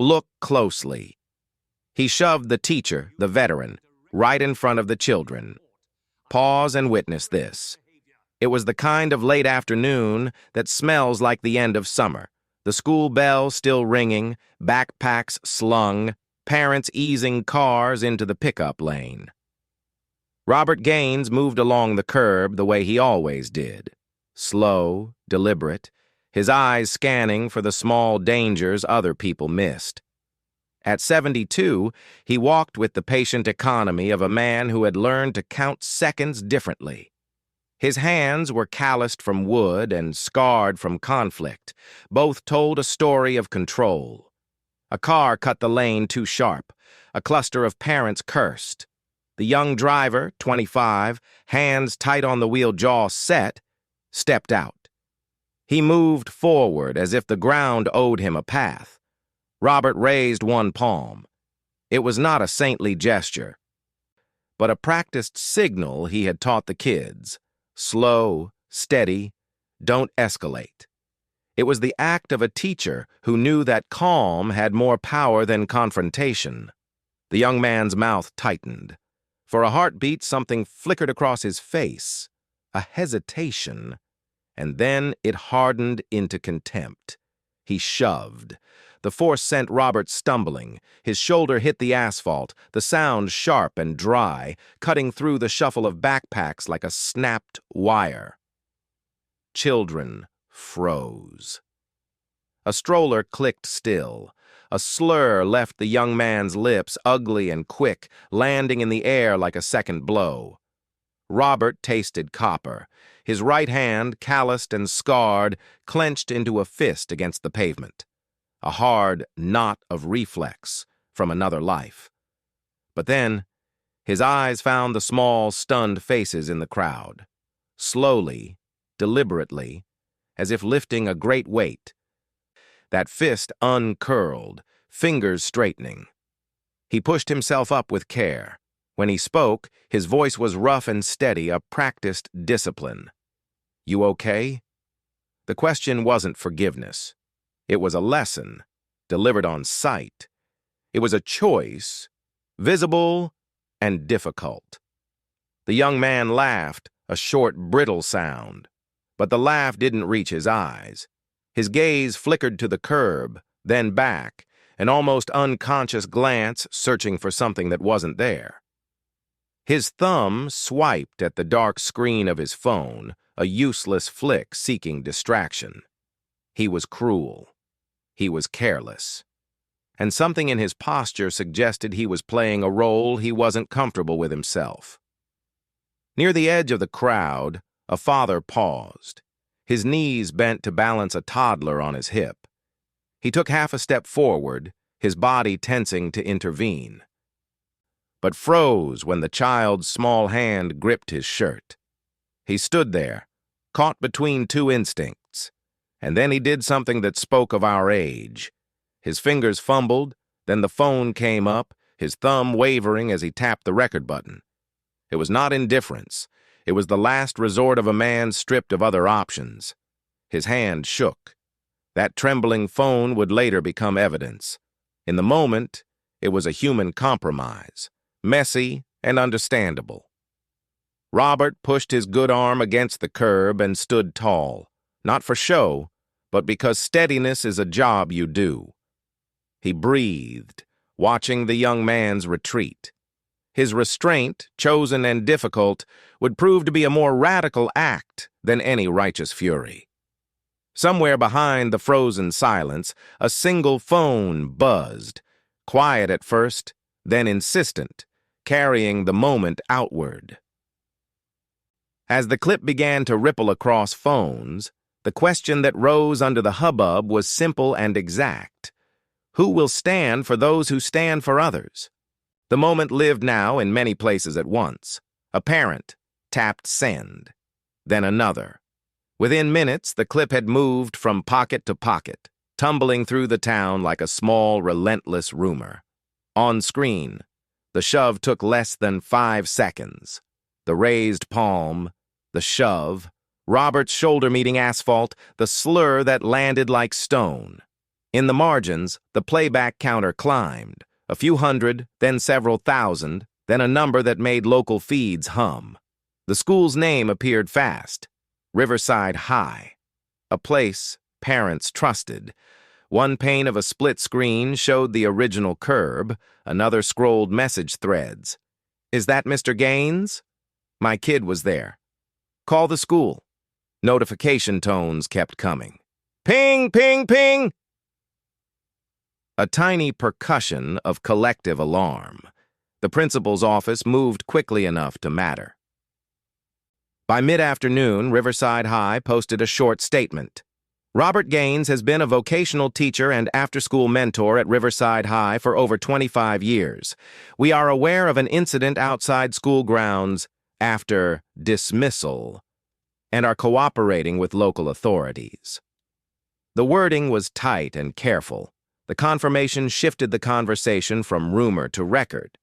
Look closely. He shoved the teacher, the veteran, right in front of the children. Pause and witness this. It was the kind of late afternoon that smells like the end of summer. The school bell still ringing, backpacks slung, parents easing cars into the pickup lane. Robert Gaines moved along the curb the way he always did. Slow, deliberate, his eyes scanning for the small dangers other people missed. At 72, he walked with the patient economy of a man who had learned to count seconds differently. His hands were calloused from wood and scarred from conflict. Both told a story of control. A car cut the lane too sharp. A cluster of parents cursed. The young driver, 25, hands tight on the wheel, jaw set, stepped out. He moved forward as if the ground owed him a path. Robert raised one palm. It was not a saintly gesture, but a practiced signal he had taught the kids. Slow, steady, don't escalate. It was the act of a teacher who knew that calm had more power than confrontation. The young man's mouth tightened. For a heartbeat, something flickered across his face, a hesitation, and then it hardened into contempt. He shoved. The force sent Robert stumbling. His shoulder hit the asphalt, the sound sharp and dry, cutting through the shuffle of backpacks like a snapped wire. Children froze. A stroller clicked still. A slur left the young man's lips, ugly and quick, landing in the air like a second blow. Robert tasted copper. His right hand, calloused and scarred, clenched into a fist against the pavement. A hard knot of reflex from another life. But then, his eyes found the small, stunned faces in the crowd. Slowly, deliberately, as if lifting a great weight. That fist uncurled, fingers straightening. He pushed himself up with care. When he spoke, his voice was rough and steady, a practiced discipline. "You okay?" The question wasn't forgiveness. It was a lesson, delivered on sight. It was a choice, visible and difficult. The young man laughed, a short, brittle sound. But the laugh didn't reach his eyes. His gaze flickered to the curb, then back, an almost unconscious glance searching for something that wasn't there. His thumb swiped at the dark screen of his phone, a useless flick seeking distraction. He was cruel. He was careless. And something in his posture suggested he was playing a role he wasn't comfortable with himself. Near the edge of the crowd, a father paused, his knees bent to balance a toddler on his hip. He took half a step forward, his body tensing to intervene, but froze when the child's small hand gripped his shirt. He stood there, caught between two instincts, and then he did something that spoke of our age. His fingers fumbled, then the phone came up, his thumb wavering as he tapped the record button. It was not indifference. It was the last resort of a man stripped of other options. His hand shook. That trembling phone would later become evidence. In the moment, it was a human compromise, messy and understandable. Robert pushed his good arm against the curb and stood tall, not for show, but because steadiness is a job you do. He breathed, watching the young man's retreat. His restraint, chosen and difficult, would prove to be a more radical act than any righteous fury. Somewhere behind the frozen silence, a single phone buzzed, quiet at first, then insistent, carrying the moment outward. As the clip began to ripple across phones, the question that rose under the hubbub was simple and exact. Who will stand for those who stand for others? The moment lived now in many places at once. A parent tapped send, then another. Within minutes, the clip had moved from pocket to pocket, tumbling through the town like a small, relentless rumor. On screen, the shove took less than 5 seconds. The raised palm, the shove, Robert's shoulder meeting asphalt, the slur that landed like stone. In the margins, the playback counter climbed, a few hundred, then several thousand, then a number that made local feeds hum. The school's name appeared fast, Riverside High, a place parents trusted. One pane of a split screen showed the original curb, another scrolled message threads. "Is that Mr. Gaines? My kid was there. Call the school." Notification tones kept coming. Ping, ping, ping! A tiny percussion of collective alarm. The principal's office moved quickly enough to matter. By mid-afternoon, Riverside High posted a short statement. "Robert Gaines has been a vocational teacher and after-school mentor at Riverside High for over 25 years. We are aware of an incident outside school grounds after dismissal and are cooperating with local authorities." The wording was tight and careful. The confirmation shifted the conversation from rumor to record.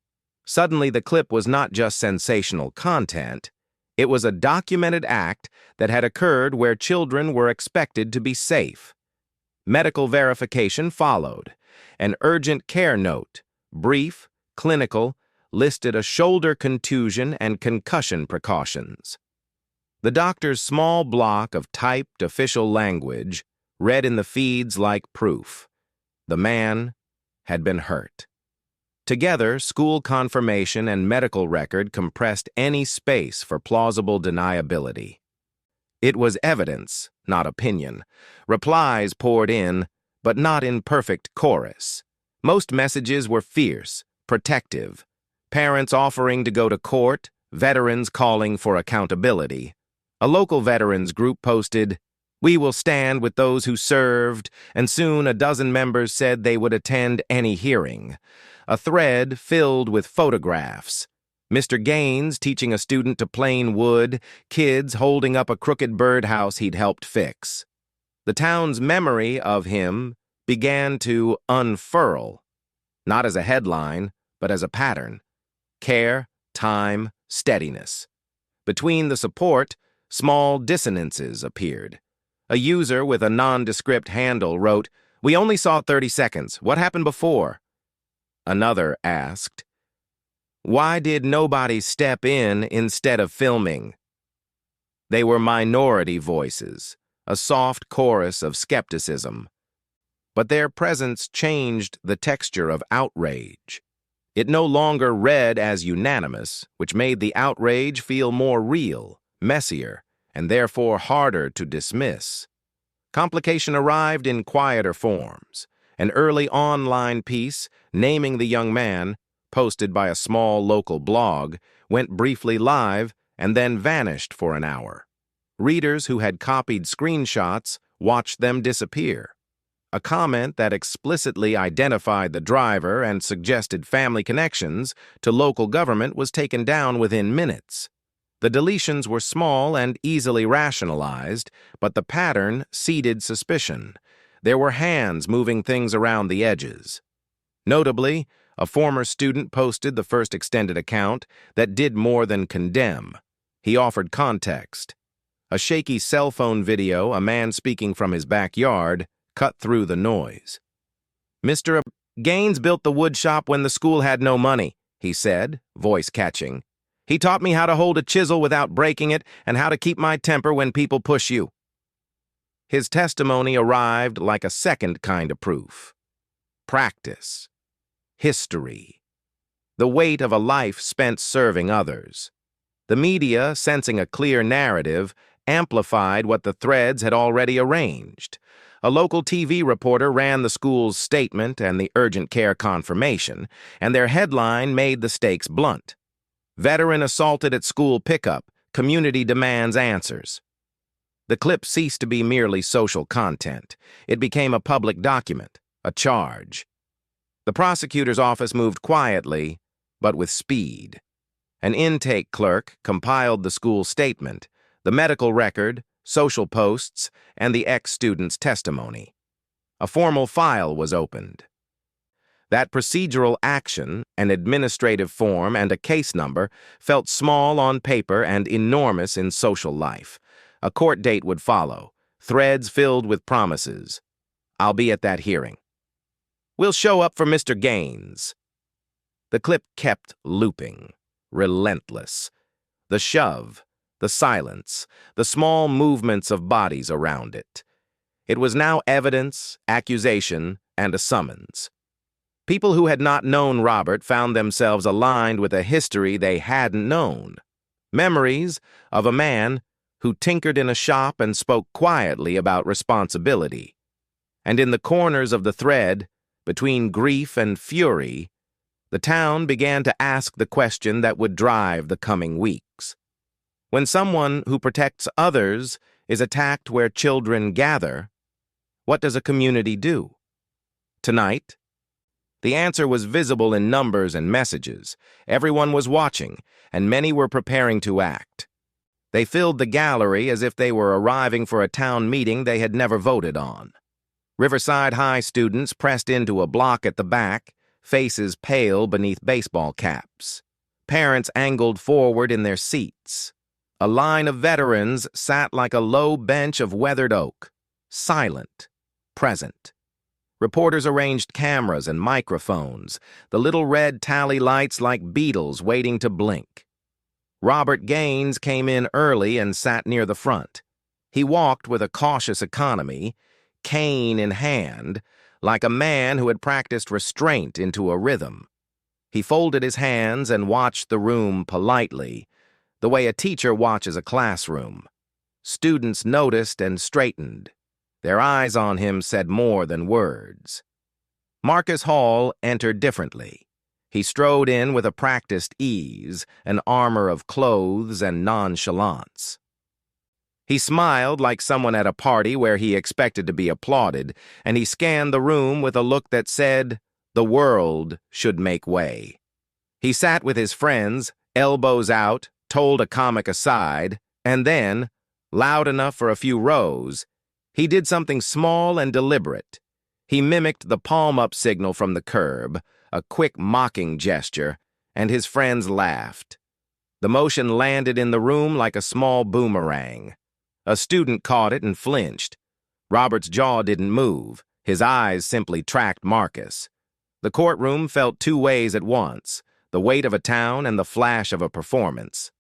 Suddenly, the clip was not just sensational content. It was a documented act that had occurred where children were expected to be safe. Medical verification followed. An urgent care note, brief, clinical, listed a shoulder contusion and concussion precautions. The doctor's small block of typed official language read in the feeds like proof. The man had been hurt. Together, school confirmation and medical record compressed any space for plausible deniability. It was evidence, not opinion. Replies poured in, but not in perfect chorus. Most messages were fierce, protective. Parents offering to go to court, veterans calling for accountability. A local veterans group posted, "We will stand with those who served," and soon a dozen members said they would attend any hearing. A thread filled with photographs. Mr. Gaines teaching a student to plane wood, kids holding up a crooked birdhouse he'd helped fix. The town's memory of him began to unfurl, not as a headline, but as a pattern. Care, time, steadiness. Between the support, small dissonances appeared. A user with a nondescript handle wrote, "We only saw 30 seconds. What happened before?" Another asked, "Why did nobody step in instead of filming?" They were minority voices, a soft chorus of skepticism. But their presence changed the texture of outrage. It no longer read as unanimous, which made the outrage feel more real, messier, and therefore harder to dismiss. Complication arrived in quieter forms. An early online piece, naming the young man, posted by a small local blog, went briefly live and then vanished for an hour. Readers who had copied screenshots watched them disappear. A comment that explicitly identified the driver and suggested family connections to local government was taken down within minutes. The deletions were small and easily rationalized, but the pattern seeded suspicion. There were hands moving things around the edges. Notably, a former student posted the first extended account that did more than condemn. He offered context. A shaky cell phone video, a man speaking from his backyard, cut through the noise. "Mr. Gaines built the wood shop when the school had no money," he said, voice catching. "He taught me how to hold a chisel without breaking it and how to keep my temper when people push you." His testimony arrived like a second kind of proof. Practice. History. The weight of a life spent serving others. The media, sensing a clear narrative, amplified what the threads had already arranged. A local TV reporter ran the school's statement and the urgent care confirmation, and their headline made the stakes blunt. "Veteran assaulted at school pickup. Community demands answers." The clip ceased to be merely social content. It became a public document, a charge. The prosecutor's office moved quietly, but with speed. An intake clerk compiled the school statement, the medical record, social posts, and the ex-student's testimony. A formal file was opened. That procedural action, an administrative form and a case number, felt small on paper and enormous in social life. A court date would follow, threads filled with promises. I'll be at that hearing. We'll show up for Mr. Gaines. The clip kept looping, relentless. The shove, the silence, the small movements of bodies around it. It was now evidence, accusation, and a summons. People who had not known Robert found themselves aligned with a history they hadn't known. Memories of a man who tinkered in a shop and spoke quietly about responsibility. And in the corners of the thread, between grief and fury, the town began to ask the question that would drive the coming weeks. When someone who protects others is attacked where children gather, what does a community do? Tonight, the answer was visible in numbers and messages. Everyone was watching, and many were preparing to act. They filled the gallery as if they were arriving for a town meeting they had never voted on. Riverside High students pressed into a block at the back, faces pale beneath baseball caps. Parents angled forward in their seats. A line of veterans sat like a low bench of weathered oak, silent, present. Reporters arranged cameras and microphones, the little red tally lights like beetles waiting to blink. Robert Gaines came in early and sat near the front. He walked with a cautious economy, cane in hand, like a man who had practiced restraint into a rhythm. He folded his hands and watched the room politely, the way a teacher watches a classroom. Students noticed and straightened. Their eyes on him said more than words. Marcus Hall entered differently. He strode in with a practiced ease, an armor of clothes and nonchalance. He smiled like someone at a party where he expected to be applauded, and he scanned the room with a look that said, "The world should make way." He sat with his friends, elbows out, told a comic aside, and then, loud enough for a few rows, he did something small and deliberate. He mimicked the palm-up signal from the curb, a quick mocking gesture, and his friends laughed. The motion landed in the room like a small boomerang. A student caught it and flinched. Robert's jaw didn't move. His eyes simply tracked Marcus. The courtroom felt two ways at once, the weight of a town and the flash of a performance.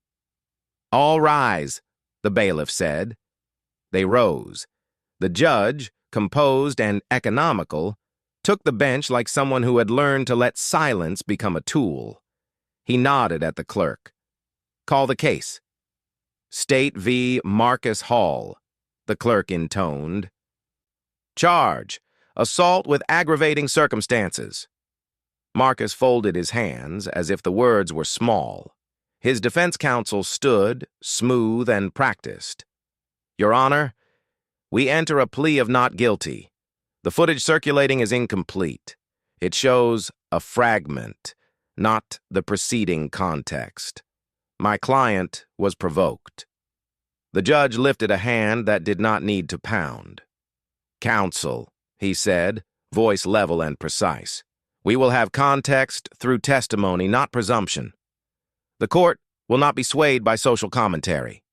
"All rise," the bailiff said. They rose. The judge, composed and economical, took the bench like someone who had learned to let silence become a tool. He nodded at the clerk. "Call the case." "State v. Marcus Hall," the clerk intoned. "Charge: assault with aggravating circumstances." Marcus folded his hands as if the words were small. His defense counsel stood, smooth and practiced. "Your Honor, we enter a plea of not guilty. The footage circulating is incomplete. It shows a fragment, not the preceding context. My client was provoked." The judge lifted a hand that did not need to pound. "Counsel," he said, voice level and precise. "We will have context through testimony, not presumption. The court will not be swayed by social commentary."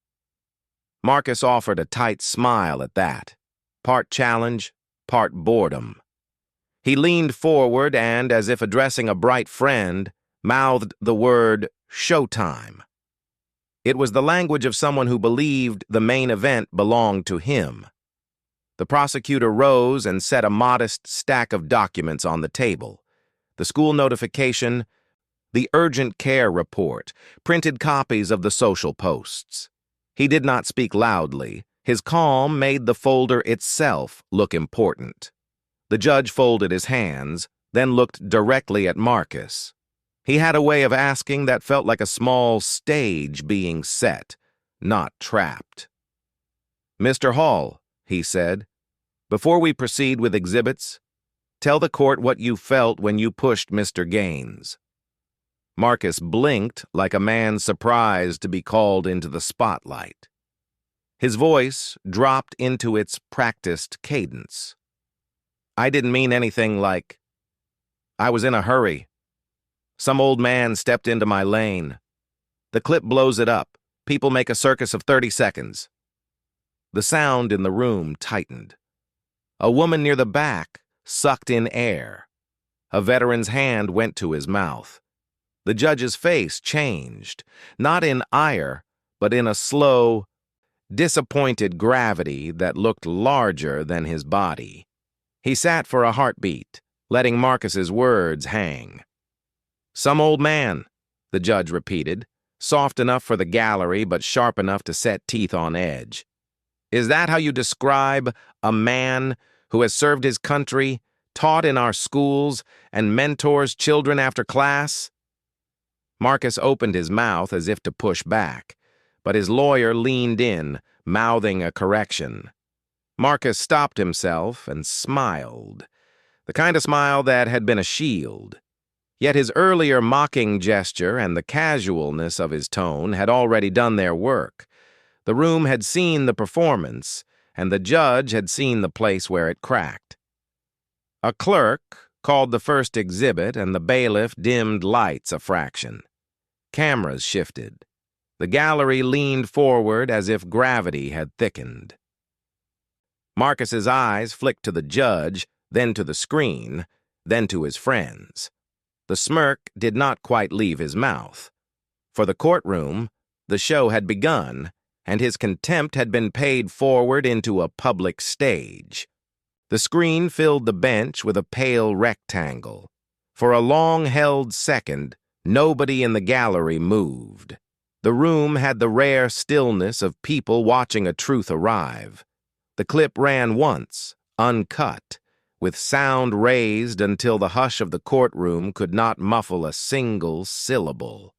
Marcus offered a tight smile at that, part challenge, part boredom. He leaned forward and, as if addressing a bright friend, mouthed the word "showtime." It was the language of someone who believed the main event belonged to him. The prosecutor rose and set a modest stack of documents on the table. The school notification, the urgent care report, printed copies of the social posts. He did not speak loudly. His calm made the folder itself look important. The judge folded his hands, then looked directly at Marcus. He had a way of asking that felt like a small stage being set, not trapped. "Mr. Hall," he said, "before we proceed with exhibits, tell the court what you felt when you pushed Mr. Gaines." Marcus blinked like a man surprised to be called into the spotlight. His voice dropped into its practiced cadence. "I didn't mean anything like, I was in a hurry. Some old man stepped into my lane. The clip blows it up. People make a circus of 30 seconds. The sound in the room tightened. A woman near the back sucked in air. A veteran's hand went to his mouth. The judge's face changed, not in ire, but in a slow, disappointed gravity that looked larger than his body. He sat for a heartbeat, letting Marcus's words hang. "Some old man," the judge repeated, soft enough for the gallery but sharp enough to set teeth on edge. "Is that how you describe a man who has served his country, taught in our schools, and mentors children after class?" Marcus opened his mouth as if to push back, but his lawyer leaned in, mouthing a correction. Marcus stopped himself and smiled, the kind of smile that had been a shield. Yet his earlier mocking gesture and the casualness of his tone had already done their work. The room had seen the performance, and the judge had seen the place where it cracked. A clerk called the first exhibit, and the bailiff dimmed lights a fraction. Cameras shifted. The gallery leaned forward as if gravity had thickened. Marcus's eyes flicked to the judge, then to the screen, then to his friends. The smirk did not quite leave his mouth. For the courtroom, the show had begun, and his contempt had been paid forward into a public stage. The screen filled the bench with a pale rectangle. For a long-held second, nobody in the gallery moved. The room had the rare stillness of people watching a truth arrive. The clip ran once, uncut, with sound raised until the hush of the courtroom could not muffle a single syllable.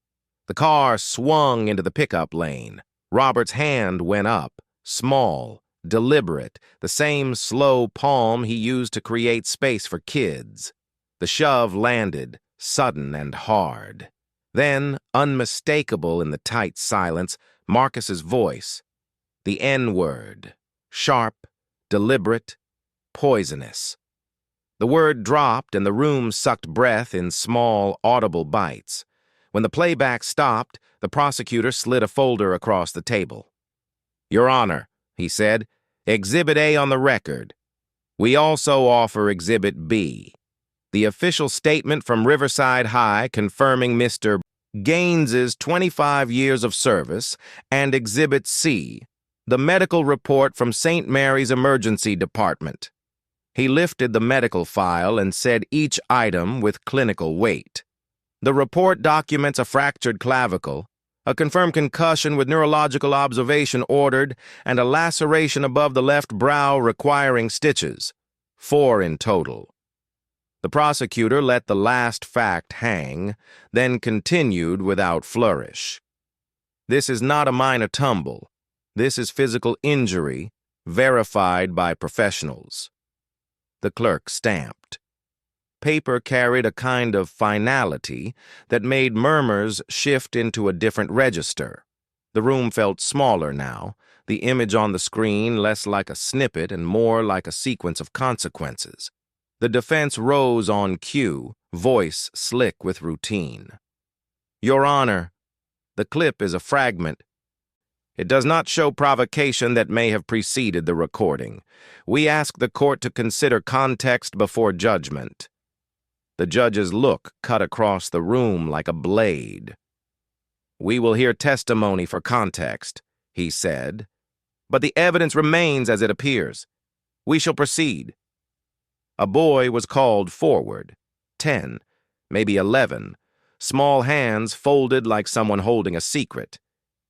The car swung into the pickup lane. Robert's hand went up, small, deliberate, the same slow palm he used to create space for kids. The shove landed, sudden and hard. Then, unmistakable in the tight silence, Marcus's voice. The N-word. Sharp, deliberate, poisonous. The word dropped and the room sucked breath in small, audible bites. When the playback stopped, the prosecutor slid a folder across the table. "Your Honor," he said, "Exhibit A on the record. We also offer Exhibit B, the official statement from Riverside High confirming Mr. Gaines's 25 years of service, and Exhibit C, the medical report from St. Mary's Emergency Department." He lifted the medical file and said each item with clinical weight. "The report documents a fractured clavicle, a confirmed concussion with neurological observation ordered, and a laceration above the left brow requiring stitches. 4 in total." The prosecutor let the last fact hang, then continued without flourish. "This is not a minor tumble. This is physical injury, verified by professionals." The clerk stamped. Paper carried a kind of finality that made murmurs shift into a different register. The room felt smaller now, the image on the screen less like a snippet and more like a sequence of consequences. The defense rose on cue, voice slick with routine. "Your Honor, the clip is a fragment. It does not show provocation that may have preceded the recording. We ask the court to consider context before judgment." The judge's look cut across the room like a blade. "We will hear testimony for context," he said, "but the evidence remains as it appears. We shall proceed." A boy was called forward, 10, maybe 11, small hands folded like someone holding a secret.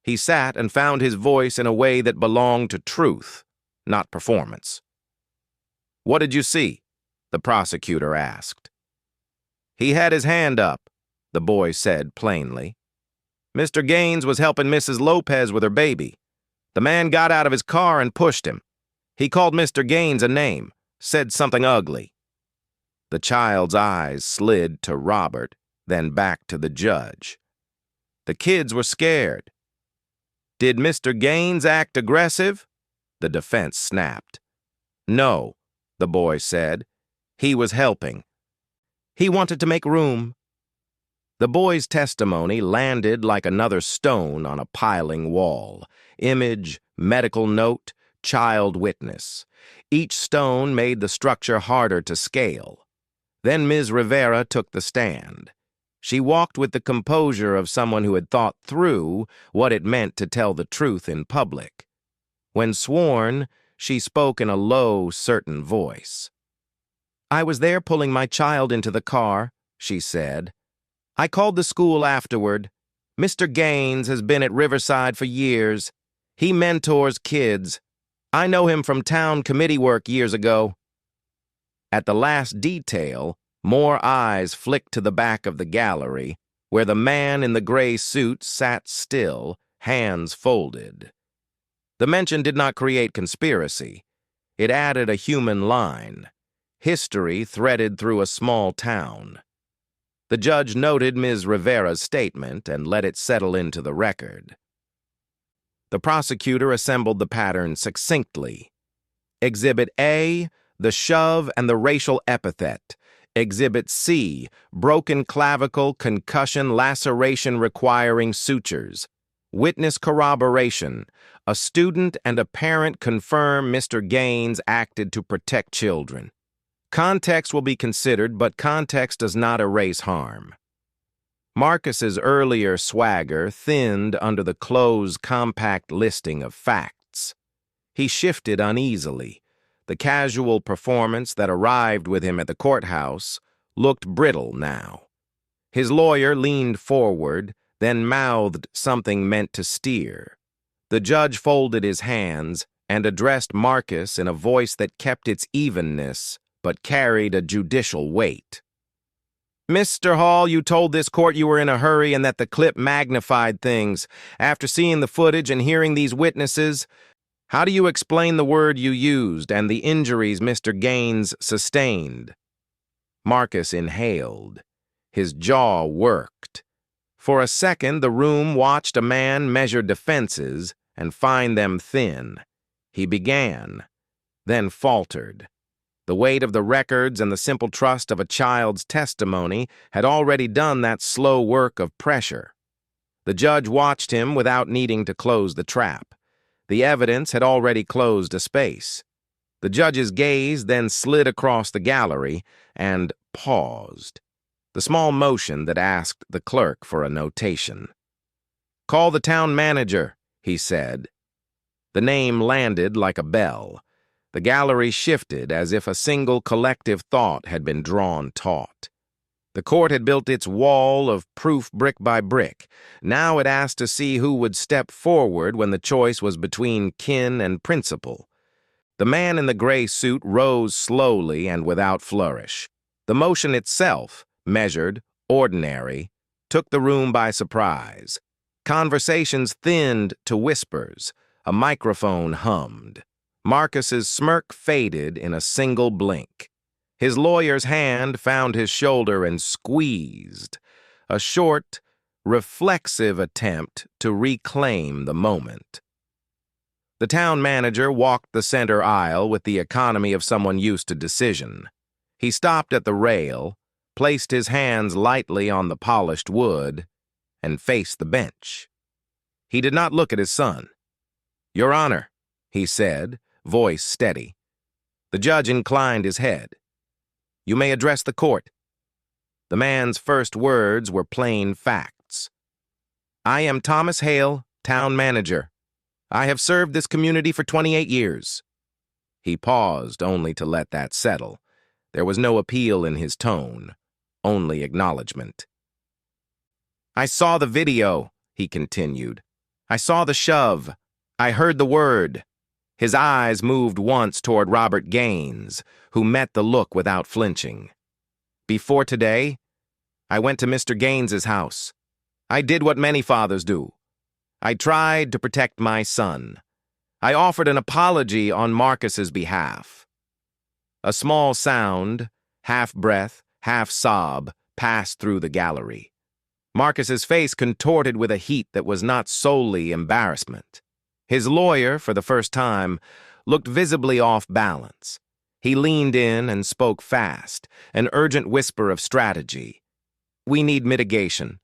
He sat and found his voice in a way that belonged to truth, not performance. "What did you see?" the prosecutor asked. "He had his hand up," the boy said plainly. "Mr. Gaines was helping Mrs. Lopez with her baby. The man got out of his car and pushed him. He called Mr. Gaines a name, said something ugly." The child's eyes slid to Robert, then back to the judge. The kids were scared. "Did Mr. Gaines act aggressive?" the defense snapped. "No," the boy said. "He was helping. He wanted to make room." The boy's testimony landed like another stone on a piling wall. Image, medical note, child witness. Each stone made the structure harder to scale. Then Ms. Rivera took the stand. She walked with the composure of someone who had thought through what it meant to tell the truth in public. When sworn, she spoke in a low, certain voice. "I was there pulling my child into the car," she said. "I called the school afterward. Mr. Gaines has been at Riverside for years. He mentors kids. I know him from town committee work years ago." At the last detail, more eyes flicked to the back of the gallery, where the man in the gray suit sat still, hands folded. The mention did not create conspiracy. It added a human line. History threaded through a small town. The judge noted Ms. Rivera's statement and let it settle into the record. The prosecutor assembled the pattern succinctly. Exhibit A, the shove and the racial epithet. Exhibit C, broken clavicle, concussion, laceration requiring sutures. Witness corroboration. A student and a parent confirm Mr. Gaines acted to protect children. Context will be considered, but context does not erase harm. Marcus's earlier swagger thinned under the closed, compact listing of facts. He shifted uneasily. The casual performance that arrived with him at the courthouse looked brittle now. His lawyer leaned forward, then mouthed something meant to steer. The judge folded his hands and addressed Marcus in a voice that kept its evenness but carried a judicial weight. "Mr. Hall, you told this court you were in a hurry and that the clip magnified things. After seeing the footage and hearing these witnesses, how do you explain the word you used and the injuries Mr. Gaines sustained?" Marcus inhaled. His jaw worked. For a second, the room watched a man measure defenses and find them thin. He began, then faltered. The weight of the records and the simple trust of a child's testimony had already done that slow work of pressure. The judge watched him without needing to close the trap. The evidence had already closed a space. The judge's gaze then slid across the gallery and paused. The small motion that asked the clerk for a notation. "Call the town manager," he said. The name landed like a bell. The gallery shifted as if a single collective thought had been drawn taut. The court had built its wall of proof brick by brick. Now it asked to see who would step forward when the choice was between kin and principle. The man in the gray suit rose slowly and without flourish. The motion itself, measured, ordinary, took the room by surprise. Conversations thinned to whispers. A microphone hummed. Marcus's smirk faded in a single blink. His lawyer's hand found his shoulder and squeezed. A short, reflexive attempt to reclaim the moment. The town manager walked the center aisle with the economy of someone used to decision. He stopped at the rail, placed his hands lightly on the polished wood, and faced the bench. He did not look at his son. "Your Honor," he said, voice steady. The judge inclined his head. "You may address the court." The man's first words were plain facts. "I am Thomas Hale, town manager. I have served this community for 28 years. He paused only to let that settle. There was no appeal in his tone, only acknowledgement. "I saw the video," he continued. "I saw the shove. I heard the word." His eyes moved once toward Robert Gaines, who met the look without flinching. "Before today, I went to Mr. Gaines's house. I did what many fathers do. I tried to protect my son. I offered an apology on Marcus's behalf." A small sound, half breath, half sob, passed through the gallery. Marcus's face contorted with a heat that was not solely embarrassment. His lawyer, for the first time, looked visibly off balance. He leaned in and spoke fast, an urgent whisper of strategy. "We need mitigation,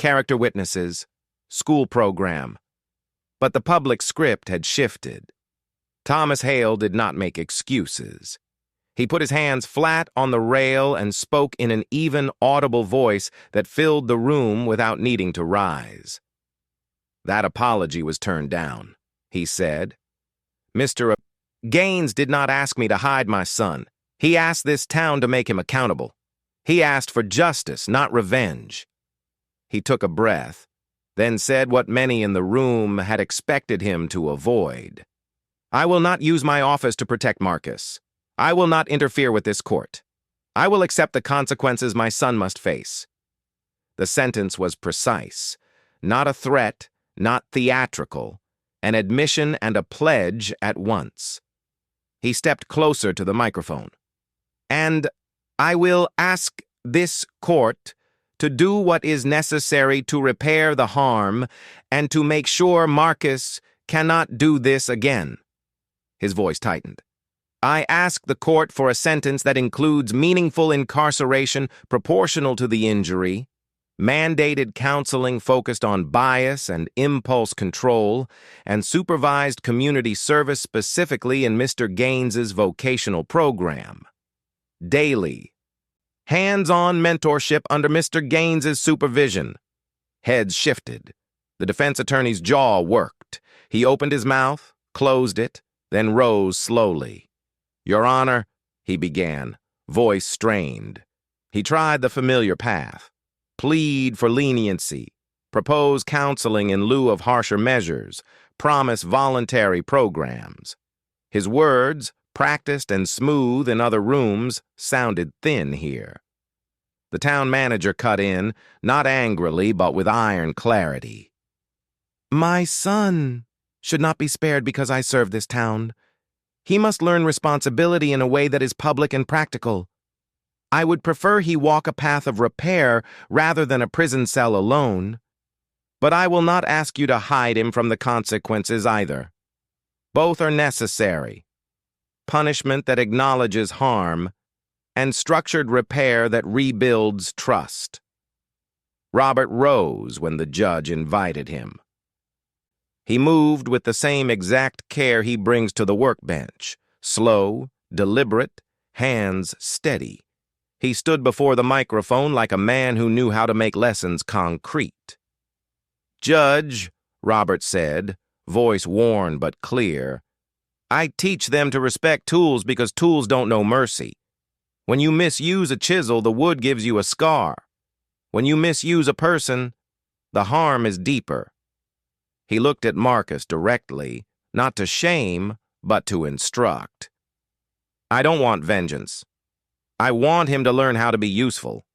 character witnesses, school program." But the public script had shifted. Thomas Hale did not make excuses. He put his hands flat on the rail and spoke in an even, audible voice that filled the room without needing to rise. That apology was turned down, he said. Mr. Gaines did not ask me to hide my son. He asked this town to make him accountable. He asked for justice, not revenge. He took a breath, then said what many in the room had expected him to avoid. I will not use my office to protect Marcus. I will not interfere with this court. I will accept the consequences my son must face. The sentence was precise, not a threat, not theatrical, an admission and a pledge at once. He stepped closer to the microphone. And I will ask this court to do what is necessary to repair the harm and to make sure Marcus cannot do this again. His voice tightened. I ask the court for a sentence that includes meaningful incarceration proportional to the injury, mandated counseling focused on bias and impulse control, and supervised community service specifically in Mr. Gaines's vocational program. Daily. Hands-on mentorship under Mr. Gaines's supervision. Heads shifted. The defense attorney's jaw worked. He opened his mouth, closed it, then rose slowly. Your Honor, he began, voice strained. He tried the familiar path. Plead for leniency, propose counseling in lieu of harsher measures, promise voluntary programs. His words, practiced and smooth in other rooms, sounded thin here. The town manager cut in, not angrily but with iron clarity. My son should not be spared because I serve this town. He must learn responsibility in a way that is public and practical. I would prefer he walk a path of repair rather than a prison cell alone. But I will not ask you to hide him from the consequences either. Both are necessary. Punishment that acknowledges harm, and structured repair that rebuilds trust. Robert rose when the judge invited him. He moved with the same exact care he brings to the workbench, slow, deliberate, hands steady. He stood before the microphone like a man who knew how to make lessons concrete. Judge, Robert said, voice worn but clear, I teach them to respect tools because tools don't know mercy. When you misuse a chisel, the wood gives you a scar. When you misuse a person, the harm is deeper. He looked at Marcus directly, not to shame, but to instruct. I don't want vengeance. I want him to learn how to be useful.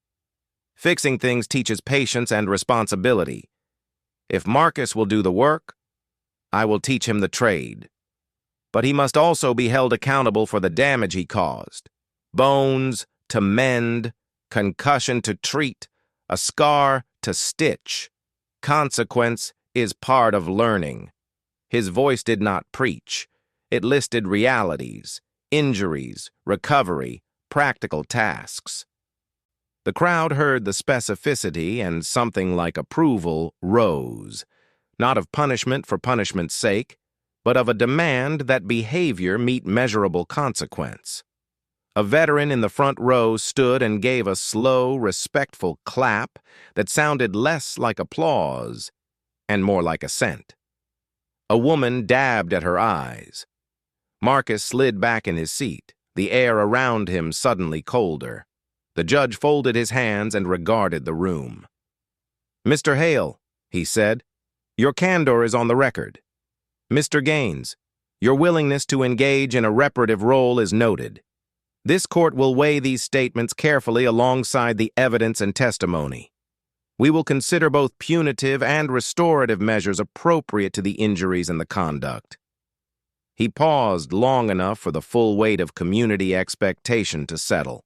Fixing things teaches patience and responsibility. If Marcus will do the work, I will teach him the trade. But he must also be held accountable for the damage he caused. Bones to mend, concussion to treat, a scar to stitch. Consequence is part of learning. His voice did not preach. It listed realities, injuries, recovery, practical tasks. The crowd heard the specificity and something like approval rose, not of punishment for punishment's sake, but of a demand that behavior meet measurable consequence. A veteran in the front row stood and gave a slow, respectful clap that sounded less like applause and more like assent. A woman dabbed at her eyes. Marcus slid back in his seat, the air around him suddenly colder. The judge folded his hands and regarded the room. Mr. Hale, he said, your candor is on the record. Mr. Gaines, your willingness to engage in a reparative role is noted. This court will weigh these statements carefully alongside the evidence and testimony. We will consider both punitive and restorative measures appropriate to the injuries and the conduct. He paused long enough for the full weight of community expectation to settle.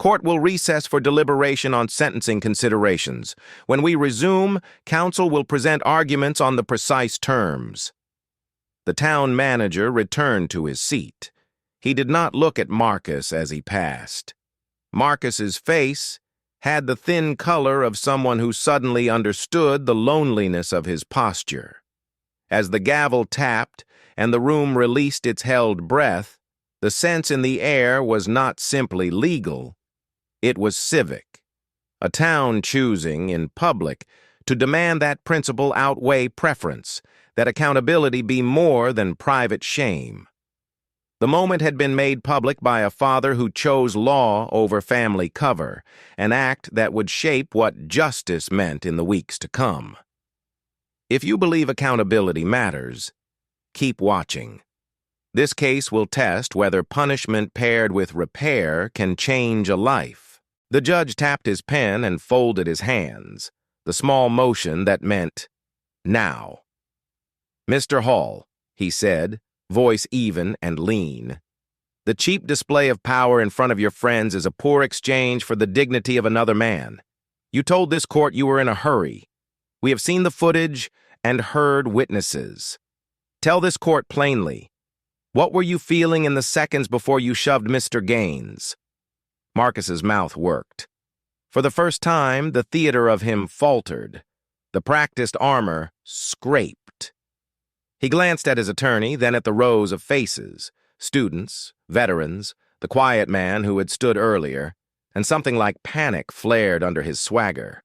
Court will recess for deliberation on sentencing considerations. When we resume, counsel will present arguments on the precise terms. The town manager returned to his seat. He did not look at Marcus as he passed. Marcus's face had the thin color of someone who suddenly understood the loneliness of his posture. As the gavel tapped and the room released its held breath, the sense in the air was not simply legal, it was civic. A town choosing, in public, to demand that principle outweigh preference, that accountability be more than private shame. The moment had been made public by a father who chose law over family cover, an act that would shape what justice meant in the weeks to come. If you believe accountability matters, keep watching. This case will test whether punishment paired with repair can change a life. The judge tapped his pen and folded his hands, the small motion that meant, now. "Mr. Hall," he said, voice even and lean, "the cheap display of power in front of your friends is a poor exchange for the dignity of another man. You told this court you were in a hurry. We have seen the footage and heard witnesses. Tell this court plainly, what were you feeling in the seconds before you shoved Mr. Gaines?" Marcus's mouth worked. For the first time, the theater of him faltered. The practiced armor scraped. He glanced at his attorney, then at the rows of faces, students, veterans, the quiet man who had stood earlier, and something like panic flared under his swagger.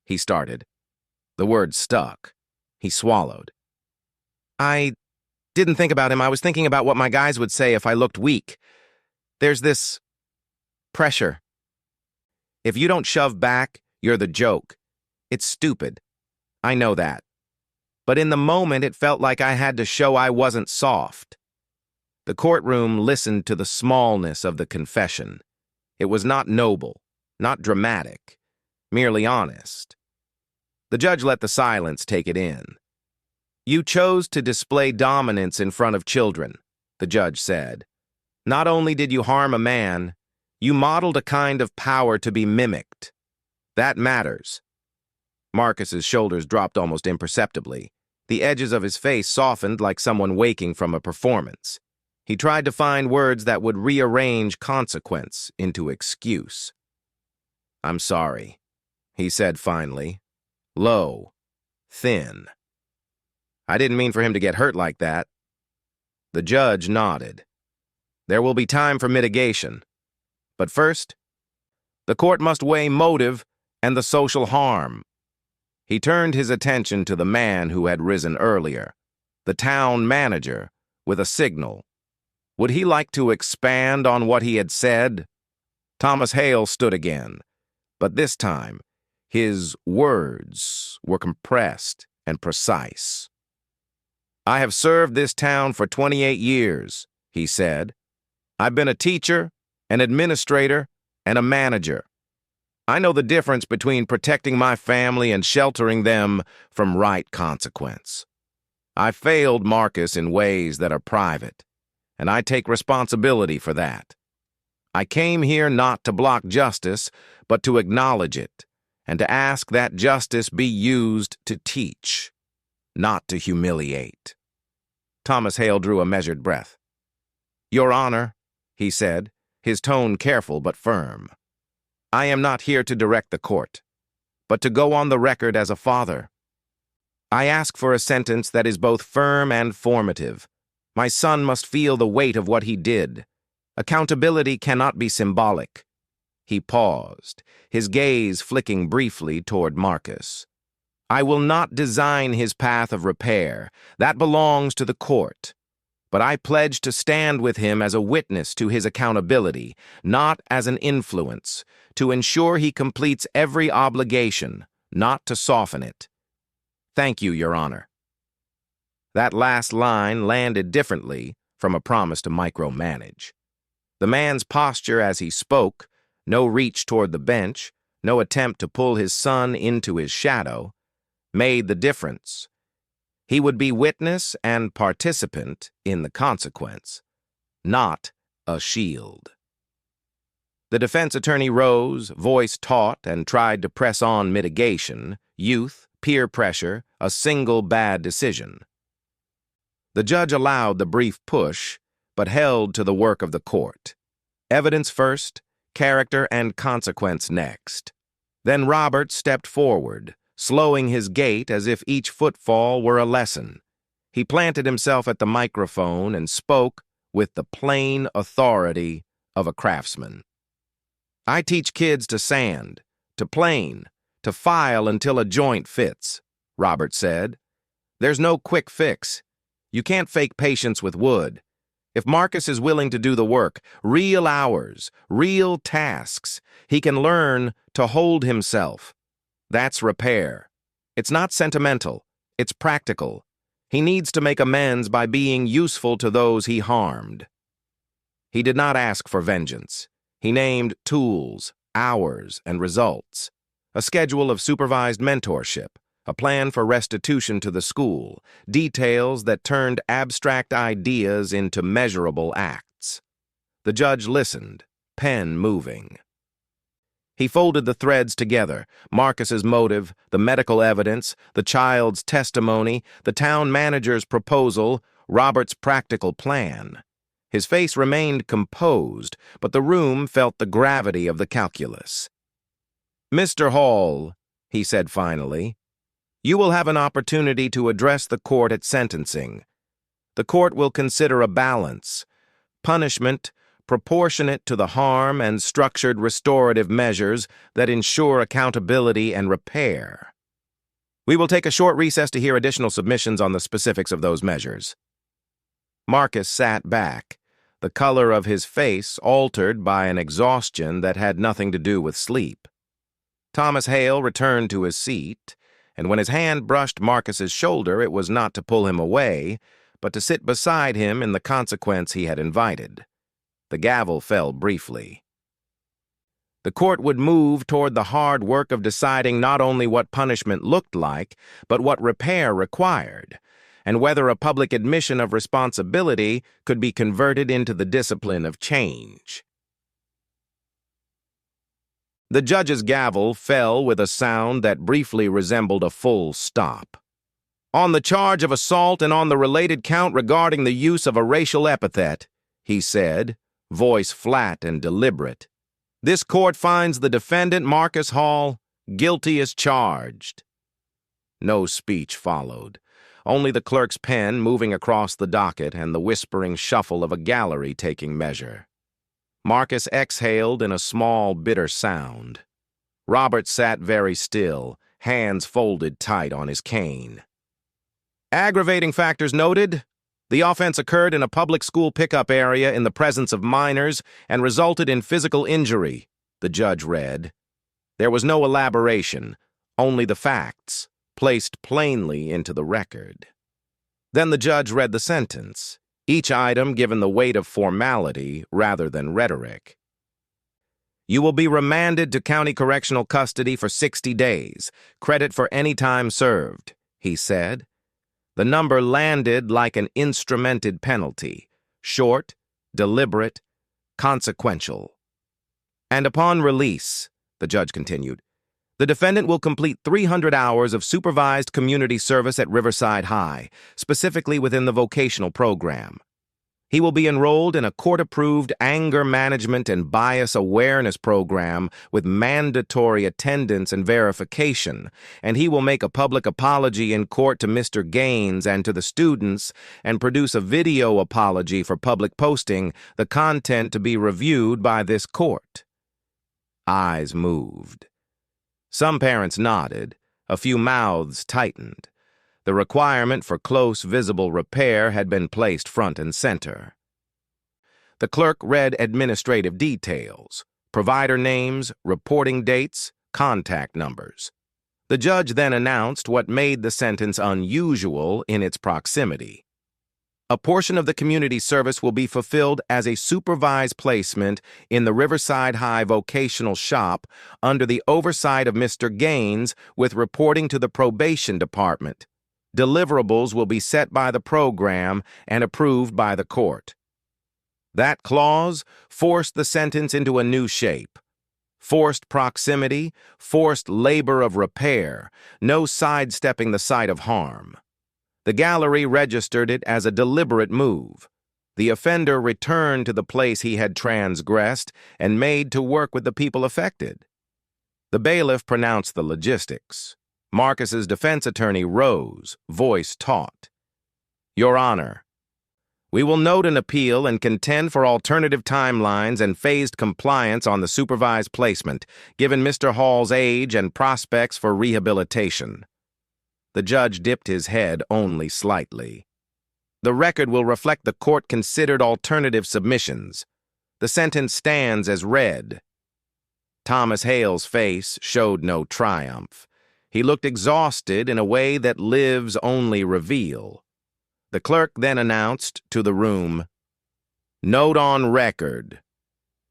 He started. The word stuck. He swallowed. "I didn't think about him. I was thinking about what my guys would say if I looked weak. There's this pressure. If you don't shove back, you're the joke. It's stupid. I know that. But in the moment, it felt like I had to show I wasn't soft." The courtroom listened to the smallness of the confession. It was not noble, not dramatic, merely honest. The judge let the silence take it in. "You chose to display dominance in front of children," the judge said. "Not only did you harm a man, you modeled a kind of power to be mimicked. That matters." Marcus's shoulders dropped almost imperceptibly. The edges of his face softened like someone waking from a performance. He tried to find words that would rearrange consequence into excuse. "I'm sorry," he said finally. Low, thin. "I didn't mean for him to get hurt like that." The judge nodded. "There will be time for mitigation. But first, the court must weigh motive and the social harm." He turned his attention to the man who had risen earlier, the town manager, with a signal. Would he like to expand on what he had said? Thomas Hale stood again, but this time, his words were compressed and precise. "I have served this town for 28 years, he said. "I've been a teacher, an administrator, and a manager. I know the difference between protecting my family and sheltering them from right consequence. I failed Marcus in ways that are private, and I take responsibility for that. I came here not to block justice, but to acknowledge it, and to ask that justice be used to teach, not to humiliate." Thomas Hale drew a measured breath. "Your Honor," he said, his tone careful but firm, "I am not here to direct the court, but to go on the record as a father. I ask for a sentence that is both firm and formative. My son must feel the weight of what he did. Accountability cannot be symbolic." He paused, his gaze flicking briefly toward Marcus. "I will not design his path of repair. That belongs to the court. But I pledge to stand with him as a witness to his accountability, not as an influence, to ensure he completes every obligation, not to soften it. Thank you, Your Honor." That last line landed differently from a promise to micromanage. The man's posture as he spoke, no reach toward the bench, no attempt to pull his son into his shadow, made the difference. He would be witness and participant in the consequence, not a shield. The defense attorney rose, voice taut, and tried to press on mitigation, youth, peer pressure, a single bad decision. The judge allowed the brief push, but held to the work of the court. Evidence first, character and consequence next. Then Robert stepped forward, slowing his gait as if each footfall were a lesson. He planted himself at the microphone and spoke with the plain authority of a craftsman. "I teach kids to sand, to plane, to file until a joint fits," Robert said. "There's no quick fix. You can't fake patience with wood. If Marcus is willing to do the work, real hours, real tasks, he can learn to hold himself. That's repair. It's not sentimental. It's practical. He needs to make amends by being useful to those he harmed." He did not ask for vengeance. He named tools, hours, and results, a schedule of supervised mentorship, a plan for restitution to the school, details that turned abstract ideas into measurable acts. The judge listened, pen moving. He folded the threads together: Marcus's motive, the medical evidence, the child's testimony, the town manager's proposal, Robert's practical plan. His face remained composed, but the room felt the gravity of the calculus. "Mr. Hall," he said finally, "you will have an opportunity to address the court at sentencing. The court will consider a balance: punishment proportionate to the harm and structured restorative measures that ensure accountability and repair. We will take a short recess to hear additional submissions on the specifics of those measures." Marcus sat back, the color of his face altered by an exhaustion that had nothing to do with sleep. Thomas Hale returned to his seat, and when his hand brushed Marcus's shoulder, it was not to pull him away, but to sit beside him in the consequence he had invited. The gavel fell briefly. The court would move toward the hard work of deciding not only what punishment looked like, but what repair required, and whether a public admission of responsibility could be converted into the discipline of change. The judge's gavel fell with a sound that briefly resembled a full stop. "On the charge of assault and on the related count regarding the use of a racial epithet," he said, voice flat and deliberate, "this court finds the defendant, Marcus Hall, guilty as charged." No speech followed, only the clerk's pen moving across the docket and the whispering shuffle of a gallery taking measure. Marcus exhaled in a small, bitter sound. Robert sat very still, hands folded tight on his cane. "Aggravating factors noted. The offense occurred in a public school pickup area in the presence of minors and resulted in physical injury," the judge read. There was no elaboration, only the facts, placed plainly into the record. Then the judge read the sentence, each item given the weight of formality rather than rhetoric. "You will be remanded to county correctional custody for 60 days, credit for any time served," he said. The number landed like an instrumented penalty, short, deliberate, consequential. "And upon release," the judge continued, "the defendant will complete 300 hours of supervised community service at Riverside High, specifically within the vocational program. He will be enrolled in a court-approved anger management and bias awareness program with mandatory attendance and verification, and he will make a public apology in court to Mr. Gaines and to the students and produce a video apology for public posting, the content to be reviewed by this court." Eyes moved. Some parents nodded, a few mouths tightened. The requirement for close, visible repair had been placed front and center. The clerk read administrative details, provider names, reporting dates, contact numbers. The judge then announced what made the sentence unusual in its proximity. A portion of the community service will be fulfilled as a supervised placement in the Riverside High vocational shop under the oversight of Mr. Gaines with reporting to the probation department. Deliverables will be set by the program and approved by the court. That clause forced the sentence into a new shape. Forced proximity, forced labor of repair, no sidestepping the site of harm. The gallery registered it as a deliberate move. The offender returned to the place he had transgressed and made to work with the people affected. The bailiff pronounced the logistics. Marcus's defense attorney rose, voice taut. Your Honor, we will note an appeal and contend for alternative timelines and phased compliance on the supervised placement, given Mr. Hall's age and prospects for rehabilitation. The judge dipped his head only slightly. The record will reflect the court considered alternative submissions. The sentence stands as read. Thomas Hale's face showed no triumph. He looked exhausted in a way that lives only reveal. The clerk then announced to the room, Note on record.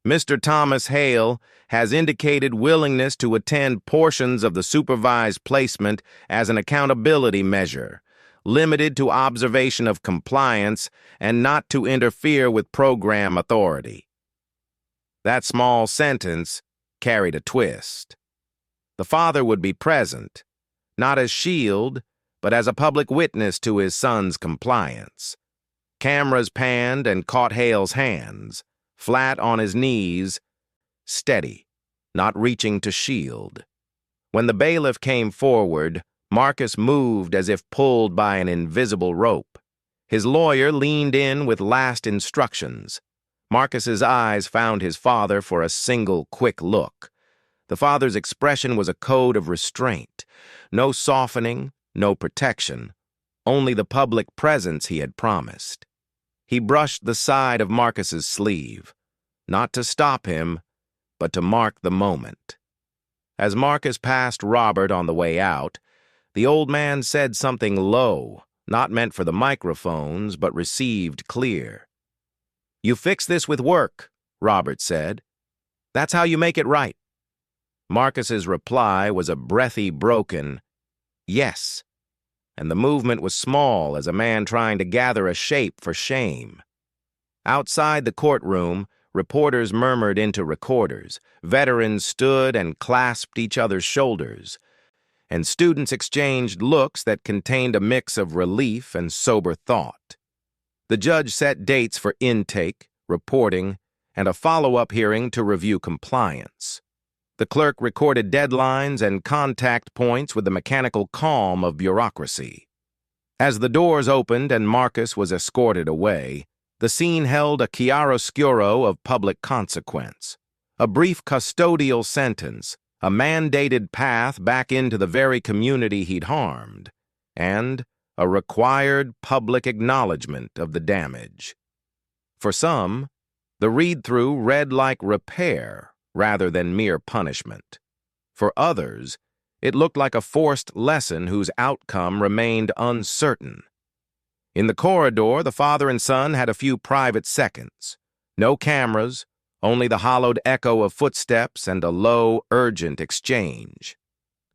Mr. Thomas Hale has indicated willingness to attend portions of the supervised placement as an accountability measure, limited to observation of compliance and not to interfere with program authority. That small sentence carried a twist. The father would be present, not as shield, but as a public witness to his son's compliance. Cameras panned and caught Hale's hands, flat on his knees, steady, not reaching to shield. When the bailiff came forward, Marcus moved as if pulled by an invisible rope. His lawyer leaned in with last instructions. Marcus's eyes found his father for a single quick look. The father's expression was a code of restraint. No softening, no protection, only the public presence he had promised. He brushed the side of Marcus's sleeve, not to stop him, but to mark the moment. As Marcus passed Robert on the way out, the old man said something low, not meant for the microphones, but received clear. You fix this with work, Robert said. That's how you make it right. Marcus's reply was a breathy, broken, yes, and the movement was small as a man trying to gather a shape for shame. Outside the courtroom, reporters murmured into recorders, veterans stood and clasped each other's shoulders, and students exchanged looks that contained a mix of relief and sober thought. The judge set dates for intake, reporting, and a follow-up hearing to review compliance. The clerk recorded deadlines and contact points with the mechanical calm of bureaucracy. As the doors opened and Marcus was escorted away, the scene held a chiaroscuro of public consequence. A brief custodial sentence, a mandated path back into the very community he'd harmed, and a required public acknowledgement of the damage. For some, the read-through read like repair rather than mere punishment. For others, it looked like a forced lesson whose outcome remained uncertain. In the corridor, the father and son had a few private seconds. No cameras, only the hollowed echo of footsteps and a low, urgent exchange.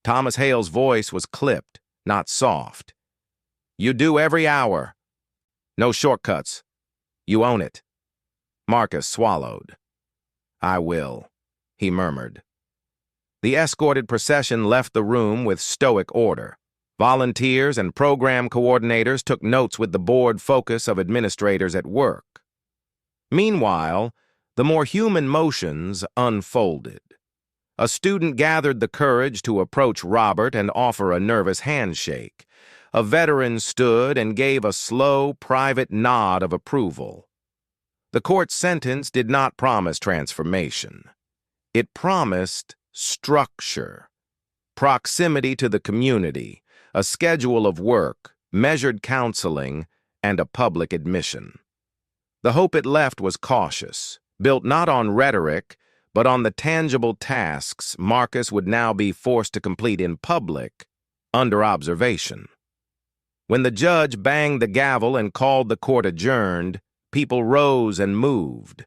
Thomas Hale's voice was clipped, not soft. You do every hour. No shortcuts. You own it. Marcus swallowed. I will, he murmured. The escorted procession left the room with stoic order. Volunteers and program coordinators took notes with the bored focus of administrators at work. Meanwhile, the more human motions unfolded. A student gathered the courage to approach Robert and offer a nervous handshake. A veteran stood and gave a slow, private nod of approval. The court's sentence did not promise transformation. It promised structure, proximity to the community, a schedule of work, measured counseling, and a public admission. The hope it left was cautious, built not on rhetoric, but on the tangible tasks Marcus would now be forced to complete in public, under observation. When the judge banged the gavel and called the court adjourned, people rose and moved.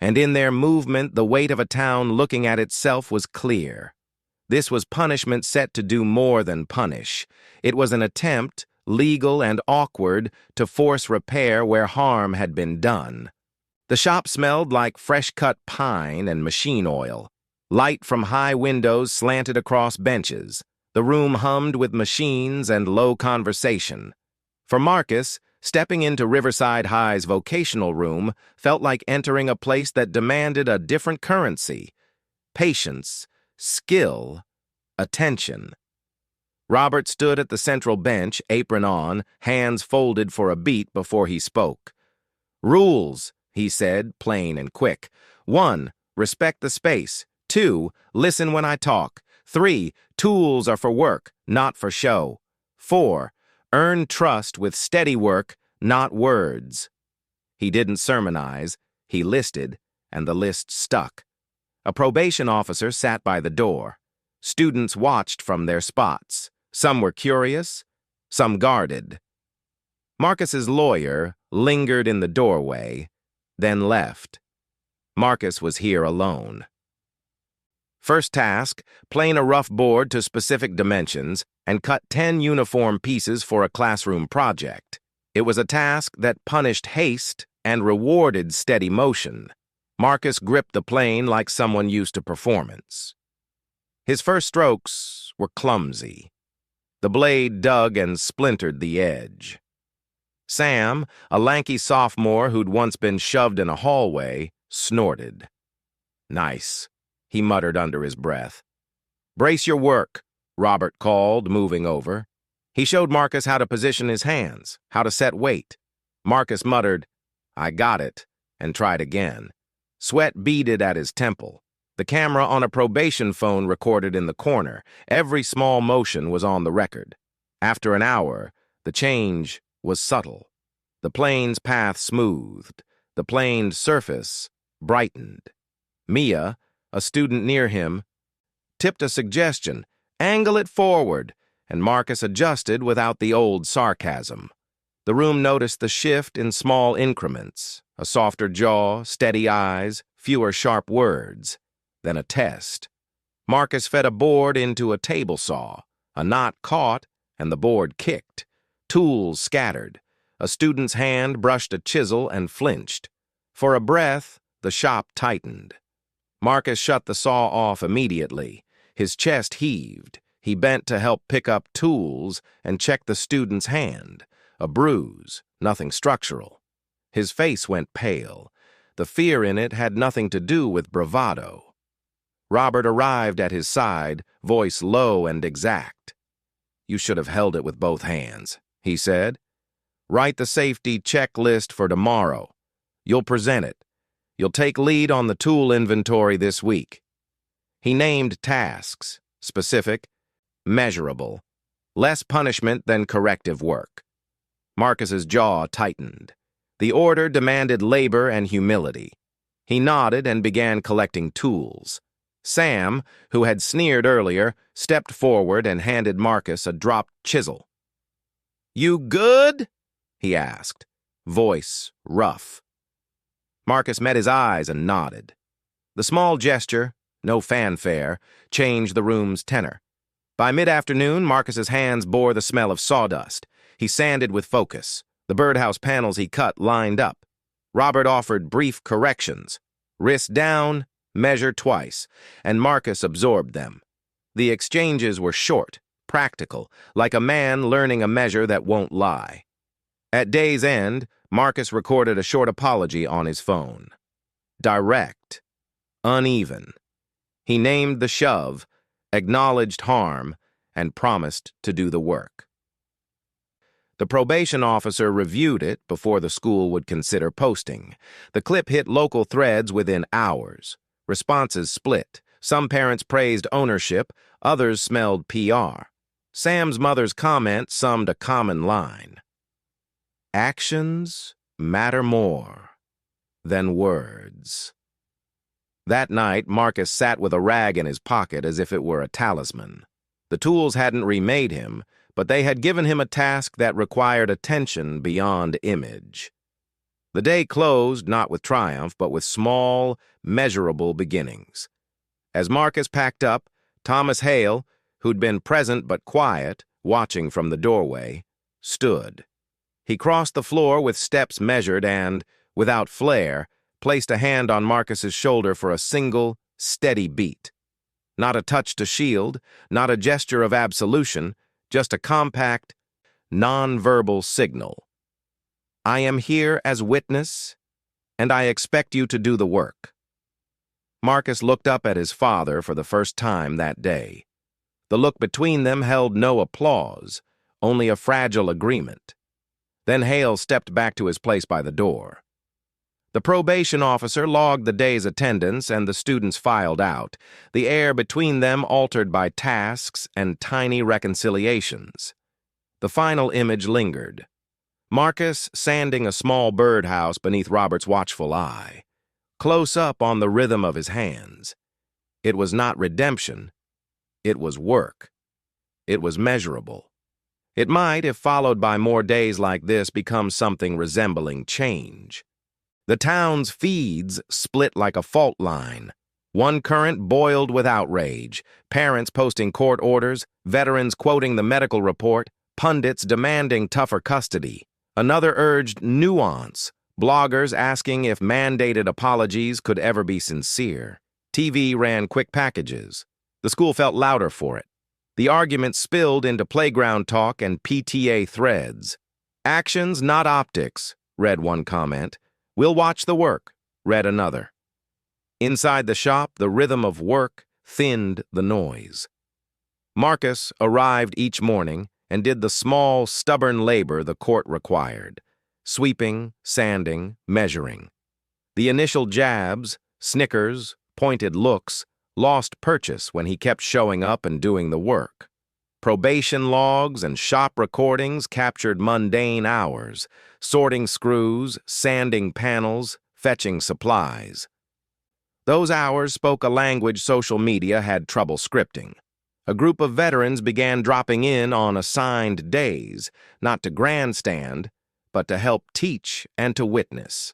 And in their movement, the weight of a town looking at itself was clear. This was punishment set to do more than punish. It was an attempt, legal and awkward, to force repair where harm had been done. The shop smelled like fresh-cut pine and machine oil. Light from high windows slanted across benches. The room hummed with machines and low conversation. For Marcus, stepping into Riverside High's vocational room felt like entering a place that demanded a different currency: patience, skill, attention. Robert stood at the central bench, apron on, hands folded for a beat before he spoke. "Rules," he said, plain and quick. 1. Respect the space. 2. Listen when I talk. 3. Tools are for work, not for show. 4. Earn trust with steady work, not words. He didn't sermonize, he listed, and the list stuck. A probation officer sat by the door. Students watched from their spots. Some were curious, some guarded. Marcus's lawyer lingered in the doorway, then left. Marcus was here alone. First task, plane a rough board to specific dimensions and cut 10 uniform pieces for a classroom project. It was a task that punished haste and rewarded steady motion. Marcus gripped the plane like someone used to performance. His first strokes were clumsy. The blade dug and splintered the edge. Sam, a lanky sophomore who'd once been shoved in a hallway, snorted. "Nice," he muttered under his breath. "Brace your work," Robert called, moving over. He showed Marcus how to position his hands, how to set weight. Marcus muttered, "I got it," and tried again. Sweat beaded at his temple. The camera on a probation phone recorded in the corner. Every small motion was on the record. After an hour, the change was subtle. The plane's path smoothed. The plane's surface brightened. Mia, a student near him, tipped a suggestion, "Angle it forward," and Marcus adjusted without the old sarcasm. The room noticed the shift in small increments, a softer jaw, steady eyes, fewer sharp words. Then a test. Marcus fed a board into a table saw. A knot caught, and the board kicked. Tools scattered. A student's hand brushed a chisel and flinched. For a breath, the shop tightened. Marcus shut the saw off immediately. His chest heaved. He bent to help pick up tools and check the student's hand. A bruise, nothing structural. His face went pale. The fear in it had nothing to do with bravado. Robert arrived at his side, voice low and exact. "You should have held it with both hands," he said. "Write the safety checklist for tomorrow. You'll present it. You'll take lead on the tool inventory this week." He named tasks, specific, measurable, less punishment than corrective work. Marcus's jaw tightened. The order demanded labor and humility. He nodded and began collecting tools. Sam, who had sneered earlier, stepped forward and handed Marcus a dropped chisel. "You good?" he asked, voice rough. Marcus met his eyes and nodded. The small gesture, no fanfare, changed the room's tenor. By mid-afternoon, Marcus's hands bore the smell of sawdust. He sanded with focus. The birdhouse panels he cut lined up. Robert offered brief corrections. Wrist down, measure twice, and Marcus absorbed them. The exchanges were short, practical, like a man learning a measure that won't lie. At day's end, Marcus recorded a short apology on his phone. Direct, uneven. He named the shove, acknowledged harm, and promised to do the work. The probation officer reviewed it before the school would consider posting. The clip hit local threads within hours. Responses split. Some parents praised ownership, others smelled PR. Sam's mother's comment summed a common line. Actions matter more than words. That night, Marcus sat with a rag in his pocket as if it were a talisman. The tools hadn't remade him, but they had given him a task that required attention beyond image. The day closed not with triumph, but with small, measurable beginnings. As Marcus packed up, Thomas Hale, who'd been present but quiet, watching from the doorway, stood. He crossed the floor with steps measured and, without flair, placed a hand on Marcus's shoulder for a single, steady beat. Not a touch to shield, not a gesture of absolution, just a compact, non-verbal signal. I am here as witness, and I expect you to do the work. Marcus looked up at his father for the first time that day. The look between them held no applause, only a fragile agreement. Then Hale stepped back to his place by the door. The probation officer logged the day's attendance and the students filed out, the air between them altered by tasks and tiny reconciliations. The final image lingered. Marcus sanding a small birdhouse beneath Robert's watchful eye, close up on the rhythm of his hands. It was not redemption. It was work. It was measurable. It might, if followed by more days like this, become something resembling change. The town's feeds split like a fault line. One current boiled with outrage, parents posting court orders, veterans quoting the medical report, pundits demanding tougher custody. Another urged nuance, bloggers asking if mandated apologies could ever be sincere. TV ran quick packages. The school felt louder for it. The argument spilled into playground talk and PTA threads. "Actions, not optics," read one comment. "We'll watch the work," read another. Inside the shop, the rhythm of work thinned the noise. Marcus arrived each morning and did the small, stubborn labor the court required, sweeping, sanding, measuring. The initial jabs, snickers, pointed looks, lost purchase when he kept showing up and doing the work. Probation logs and shop recordings captured mundane hours, sorting screws, sanding panels, fetching supplies. Those hours spoke a language social media had trouble scripting. A group of veterans began dropping in on assigned days, not to grandstand, but to help teach and to witness.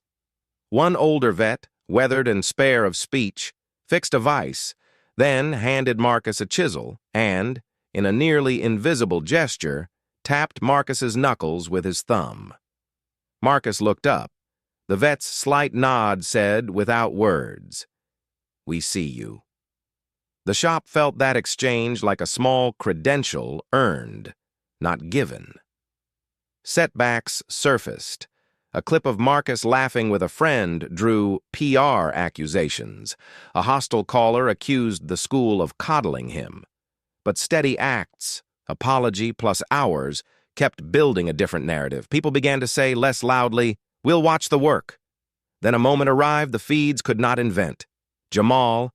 One older vet, weathered and spare of speech, fixed a vise, then handed Marcus a chisel and, in a nearly invisible gesture, tapped Marcus's knuckles with his thumb. Marcus looked up. The vet's slight nod said, without words, "We see you." The shop felt that exchange like a small credential earned, not given. Setbacks surfaced. A clip of Marcus laughing with a friend drew PR accusations. A hostile caller accused the school of coddling him. But steady acts, apology plus hours, kept building a different narrative. People began to say less loudly, "We'll watch the work." Then a moment arrived the feeds could not invent. Jamal,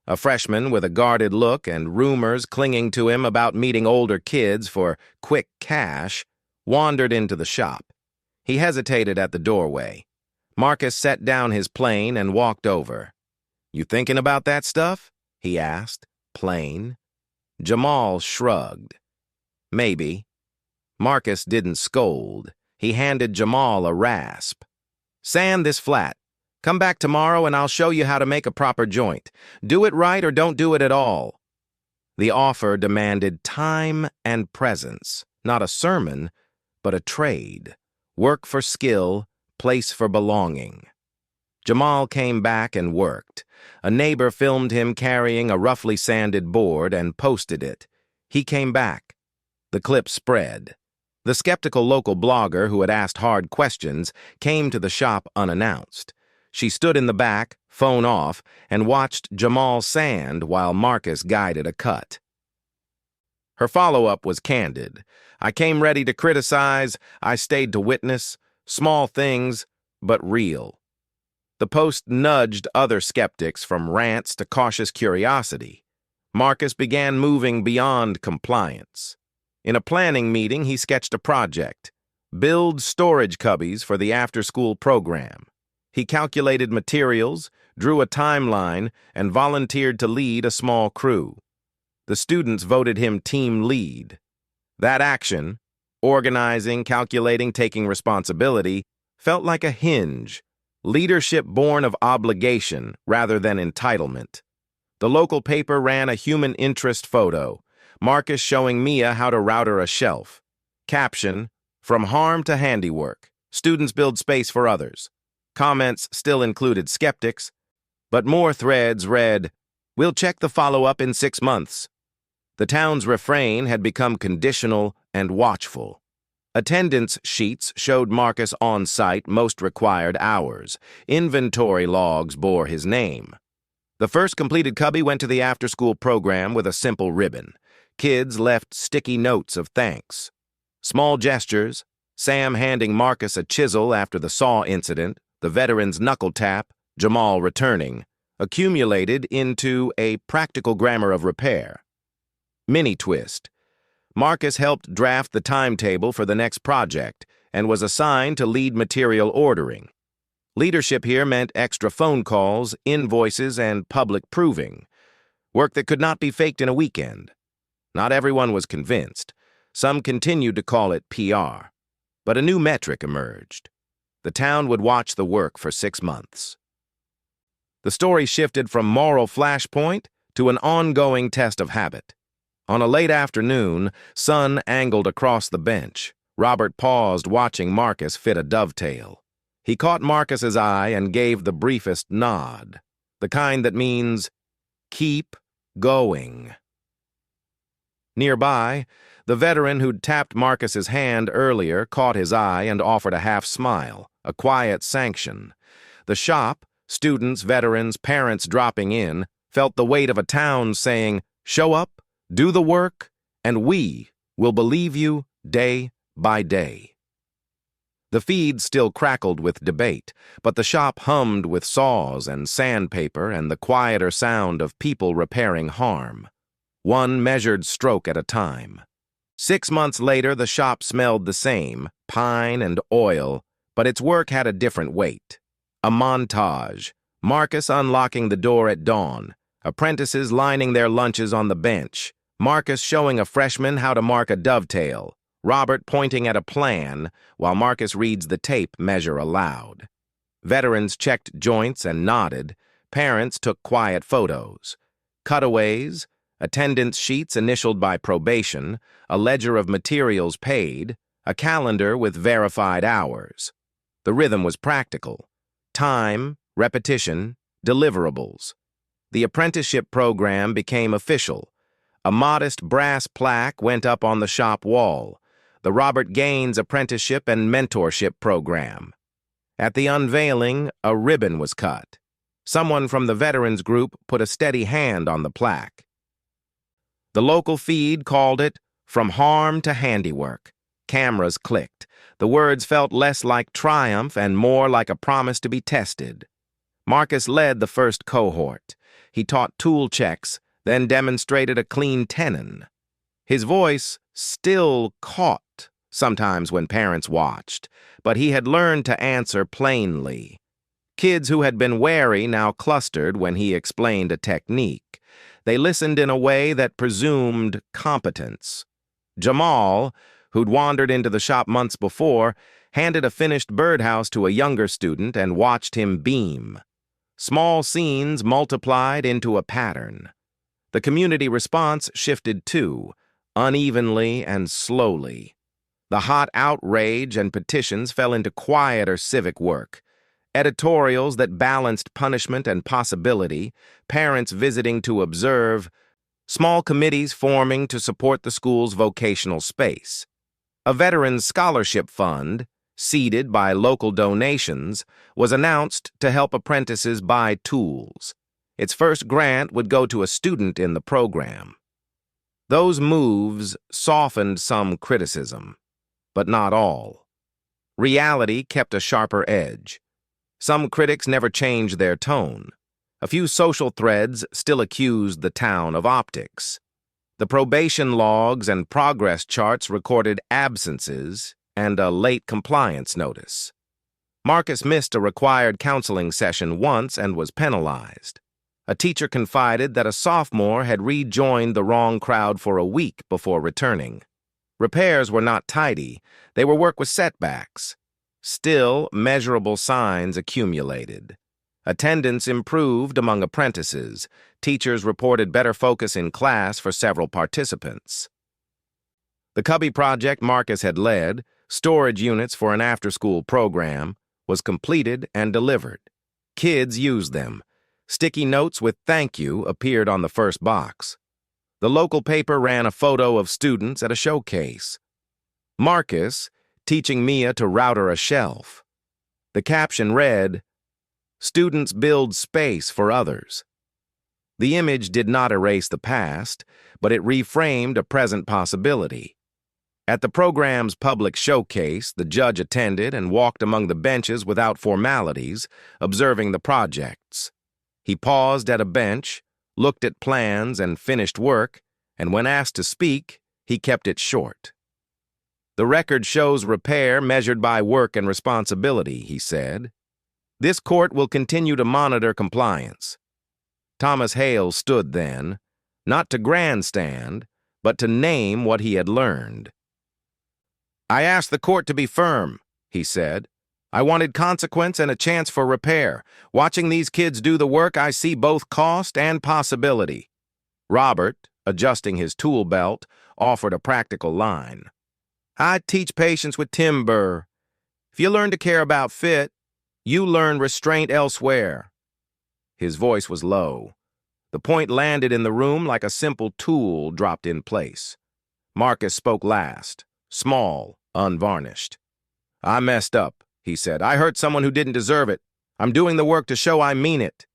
a freshman with a guarded look and rumors clinging to him about meeting older kids for quick cash, wandered into the shop. He hesitated at the doorway. Marcus set down his plane and walked over. "You thinking about that stuff?" he asked, plain. Jamal shrugged. "Maybe." Marcus didn't scold. He handed Jamal a rasp. "Sand this flat. Come back tomorrow and I'll show you how to make a proper joint. Do it right or don't do it at all." The offer demanded time and presence, not a sermon, but a trade. Work for skill, place for belonging. Jamal came back and worked. A neighbor filmed him carrying a roughly sanded board and posted it. He came back. The clip spread. The skeptical local blogger who had asked hard questions came to the shop unannounced. She stood in the back, phone off, and watched Jamal sand while Marcus guided a cut. Her follow-up was candid. "I came ready to criticize, I stayed to witness, small things, but real." The post nudged other skeptics from rants to cautious curiosity. Marcus began moving beyond compliance. In a planning meeting, he sketched a project: build storage cubbies for the after-school program. He calculated materials, drew a timeline, and volunteered to lead a small crew. The students voted him team lead. That action, organizing, calculating, taking responsibility, felt like a hinge, leadership born of obligation rather than entitlement. The local paper ran a human interest photo, Marcus showing Mia how to router a shelf. Caption, "From harm to handiwork, students build space for others." Comments still included skeptics, but more threads read, "We'll check the follow-up in 6 months." The town's refrain had become conditional and watchful. Attendance sheets showed Marcus on site most required hours. Inventory logs bore his name. The first completed cubby went to the after-school program with a simple ribbon. Kids left sticky notes of thanks. Small gestures, Sam handing Marcus a chisel after the saw incident, the veteran's knuckle tap, Jamal returning, accumulated into a practical grammar of repair. Mini twist. Marcus helped draft the timetable for the next project and was assigned to lead material ordering. Leadership here meant extra phone calls, invoices, and public proving. Work that could not be faked in a weekend. Not everyone was convinced. Some continued to call it PR. But a new metric emerged. The town would watch the work for 6 months. The story shifted from moral flashpoint to an ongoing test of habit. On a late afternoon, sun angled across the bench. Robert paused, watching Marcus fit a dovetail. He caught Marcus's eye and gave the briefest nod, the kind that means, keep going. Nearby, the veteran who'd tapped Marcus's hand earlier caught his eye and offered a half smile, a quiet sanction. The shop, students, veterans, parents dropping in, felt the weight of a town saying, show up, do the work, and we will believe you day by day. The feed still crackled with debate, but the shop hummed with saws and sandpaper and the quieter sound of people repairing harm. One measured stroke at a time. 6 months later, the shop smelled the same, pine and oil, but its work had a different weight. A montage. Marcus unlocking the door at dawn. Apprentices lining their lunches on the bench. Marcus showing a freshman how to mark a dovetail. Robert pointing at a plan, while Marcus reads the tape measure aloud. Veterans checked joints and nodded. Parents took quiet photos. Cutaways, attendance sheets initialed by probation, a ledger of materials paid, a calendar with verified hours. The rhythm was practical. Time, repetition, deliverables. The apprenticeship program became official. A modest brass plaque went up on the shop wall. The Robert Gaines Apprenticeship and Mentorship Program. At the unveiling, a ribbon was cut. Someone from the veterans group put a steady hand on the plaque. The local feed called it From Harm to Handiwork. Cameras clicked. The words felt less like triumph and more like a promise to be tested. Marcus led the first cohort. He taught tool checks, then demonstrated a clean tenon. His voice still caught sometimes when parents watched, but he had learned to answer plainly. Kids who had been wary now clustered when he explained a technique. They listened in a way that presumed competence. Jamal, who'd wandered into the shop months before, handed a finished birdhouse to a younger student and watched him beam. Small scenes multiplied into a pattern. The community response shifted too, unevenly and slowly. The hot outrage and petitions fell into quieter civic work. Editorials that balanced punishment and possibility, parents visiting to observe, small committees forming to support the school's vocational space. A veterans scholarship fund, seeded by local donations, was announced to help apprentices buy tools. Its first grant would go to a student in the program. Those moves softened some criticism, but not all. Reality kept a sharper edge. Some critics never changed their tone. A few social threads still accused the town of optics. The probation logs and progress charts recorded absences and a late compliance notice. Marcus missed a required counseling session once and was penalized. A teacher confided that a sophomore had rejoined the wrong crowd for a week before returning. Repairs were not tidy. They were work with setbacks. Still, measurable signs accumulated. Attendance improved among apprentices. Teachers reported better focus in class for several participants. The cubby project Marcus had led, storage units for an after-school program, was completed and delivered. Kids used them. Sticky notes with "thank you" appeared on the first box. The local paper ran a photo of students at a showcase. Marcus teaching Mia to router a shelf. The caption read, "Students build space for others." The image did not erase the past, but it reframed a present possibility. At the program's public showcase, the judge attended and walked among the benches without formalities, observing the projects. He paused at a bench, looked at plans and finished work, and when asked to speak, he kept it short. "The record shows repair measured by work and responsibility," he said. "This court will continue to monitor compliance." Thomas Hale stood then, not to grandstand, but to name what he had learned. "I asked the court to be firm," he said. "I wanted consequence and a chance for repair. Watching these kids do the work, I see both cost and possibility." Robert, adjusting his tool belt, offered a practical line. "I teach patience with timber. If you learn to care about fit, you learn restraint elsewhere." His voice was low. The point landed in the room like a simple tool dropped in place. Marcus spoke last, small, unvarnished. "I messed up," he said. "I hurt someone who didn't deserve it. I'm doing the work to show I mean it."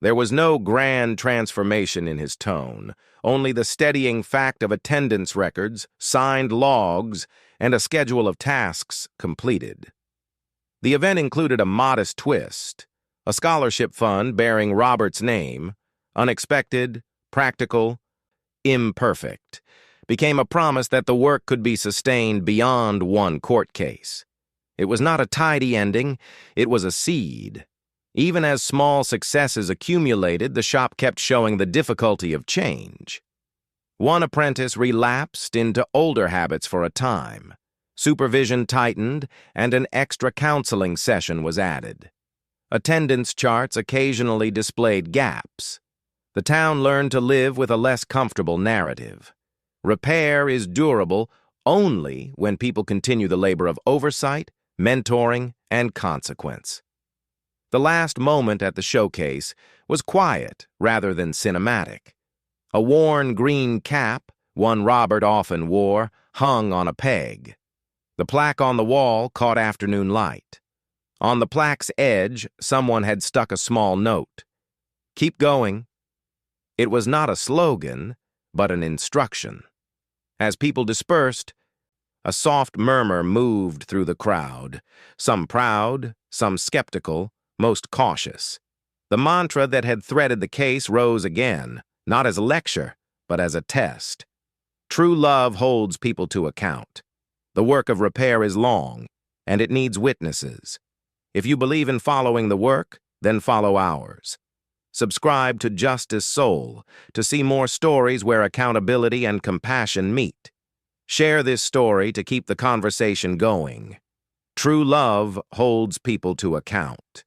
There was no grand transformation in his tone, only the steadying fact of attendance records, signed logs, and a schedule of tasks completed. The event included a modest twist, a scholarship fund bearing Robert's name, unexpected, practical, imperfect, became a promise that the work could be sustained beyond one court case. It was not a tidy ending, it was a seed. Even as small successes accumulated, the shop kept showing the difficulty of change. One apprentice relapsed into older habits for a time. Supervision tightened, and an extra counseling session was added. Attendance charts occasionally displayed gaps. The town learned to live with a less comfortable narrative. Repair is durable only when people continue the labor of oversight, mentoring, and consequence. The last moment at the showcase was quiet rather than cinematic. A worn green cap, one Robert often wore, hung on a peg. The plaque on the wall caught afternoon light. On the plaque's edge, someone had stuck a small note. "Keep going." It was not a slogan, but an instruction. As people dispersed, a soft murmur moved through the crowd, some proud, some skeptical, most cautious. The mantra that had threaded the case rose again, not as a lecture, but as a test. True love holds people to account. The work of repair is long, and it needs witnesses. If you believe in following the work, then follow ours. Subscribe to JusticeSoul to see more stories where accountability and compassion meet. Share this story to keep the conversation going. True love holds people to account.